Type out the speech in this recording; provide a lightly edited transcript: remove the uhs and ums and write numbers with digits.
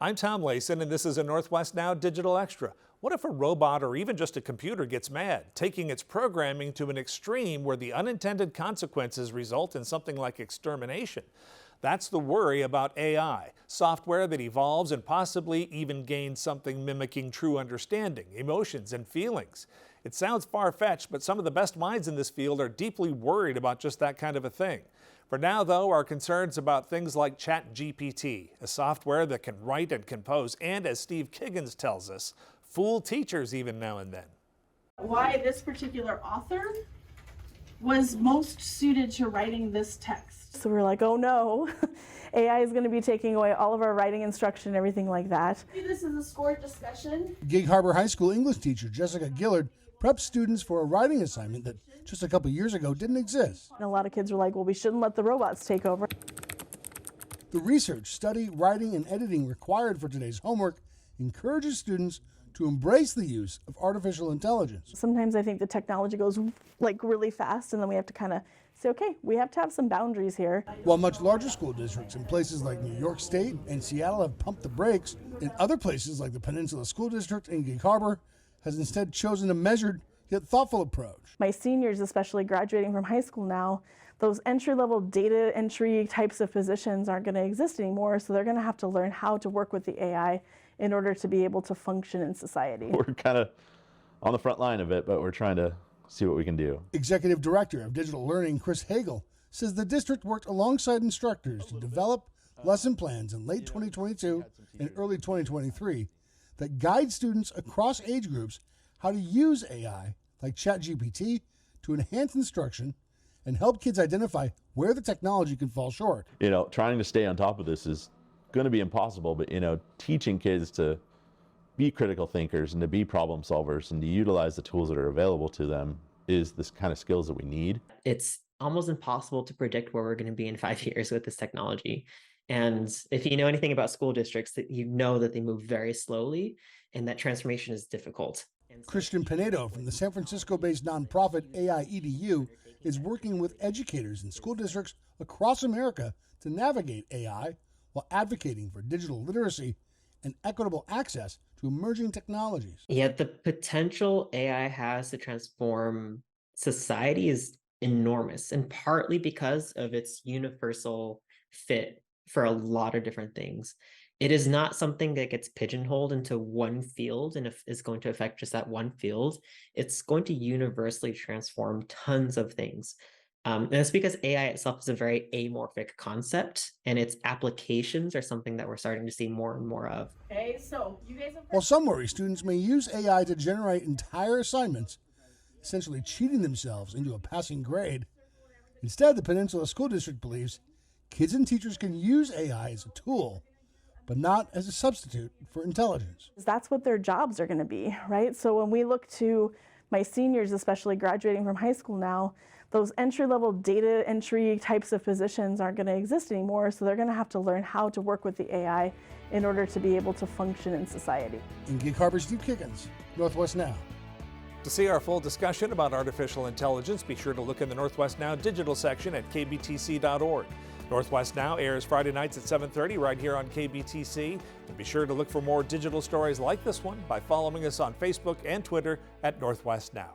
I'm Tom Layson, and this is a Northwest Now Digital Extra. What if a robot or even just a computer gets mad, taking its programming to an extreme where the unintended consequences result in something like extermination? That's the worry about AI, software that evolves and possibly even gains something mimicking true understanding, emotions, and feelings. It sounds far-fetched, but some of the best minds in this field are deeply worried about just that kind of a thing. For now, though, our concerns about things like ChatGPT, a software that can write and compose, and as Steve Kiggins tells us, fool teachers even now and then. Why this particular author was most suited to writing this text. So we're like, oh no, AI is going to be taking away all of our writing instruction and everything like that. This is a scored discussion. Gig Harbor High School English teacher Jessica Gillard preps students for a writing assignment that just a couple years ago didn't exist. And a lot of kids were like, well, we shouldn't let the robots take over. The research, study, writing, and editing required for today's homework encourages students to embrace the use of artificial intelligence. Sometimes I think the technology goes like really fast, and then we have to kind of say, okay, we have to have some boundaries here. While much larger school districts in places like New York State and Seattle have pumped the brakes, in other places like the Peninsula School District and Gig Harbor has instead chosen a measured yet thoughtful approach. My seniors, especially graduating from high school now, those entry-level data entry types of positions aren't going to exist anymore, so they're going to have to learn how to work with the AI in order to be able to function in society. We're kind of on the front line of it, but we're trying to see what we can do. Executive Director of Digital Learning, Chris Hagel, says the district worked alongside instructors to develop lesson plans in late 2022 and early 2023 that guide students across age groups how to use AI, like ChatGPT, to enhance instruction and help kids identify where the technology can fall short. You know, trying to stay on top of this is going to be impossible, but, you know, teaching kids to be critical thinkers and to be problem solvers and to utilize the tools that are available to them is this kind of skills that we need. It's almost impossible to predict where we're going to be in 5 years with this technology. And if you know anything about school districts, that you know that they move very slowly and that transformation is difficult. Christian Pinedo from the San Francisco-based nonprofit AI EDU is working with educators in school districts across America to navigate AI while advocating for digital literacy and equitable access to emerging technologies. Yeah, the potential AI has to transform society is enormous, and partly because of its universal fit for a lot of different things. It is not something that gets pigeonholed into one field and is going to affect just that one field. It's going to universally transform tons of things. And it's because AI itself is a very amorphic concept, and its applications are something that we're starting to see more and more of. Okay, so you guys have While some worry students may use AI to generate entire assignments, essentially cheating themselves into a passing grade, instead the Peninsula School District believes kids and teachers can use AI as a tool, but not as a substitute for intelligence. That's what their jobs are going to be, right? So when we look to my seniors, especially graduating from high school now, those entry-level data entry types of positions aren't going to exist anymore, so they're going to have to learn how to work with the AI in order to be able to function in society. In Gig Harbor, Steve Kiggins, Northwest Now. To see our full discussion about artificial intelligence, be sure to look in the Northwest Now digital section at kbtc.org. Northwest Now airs Friday nights at 7:30 right here on KBTC. And be sure to look for more digital stories like this one by following us on Facebook and Twitter at Northwest Now.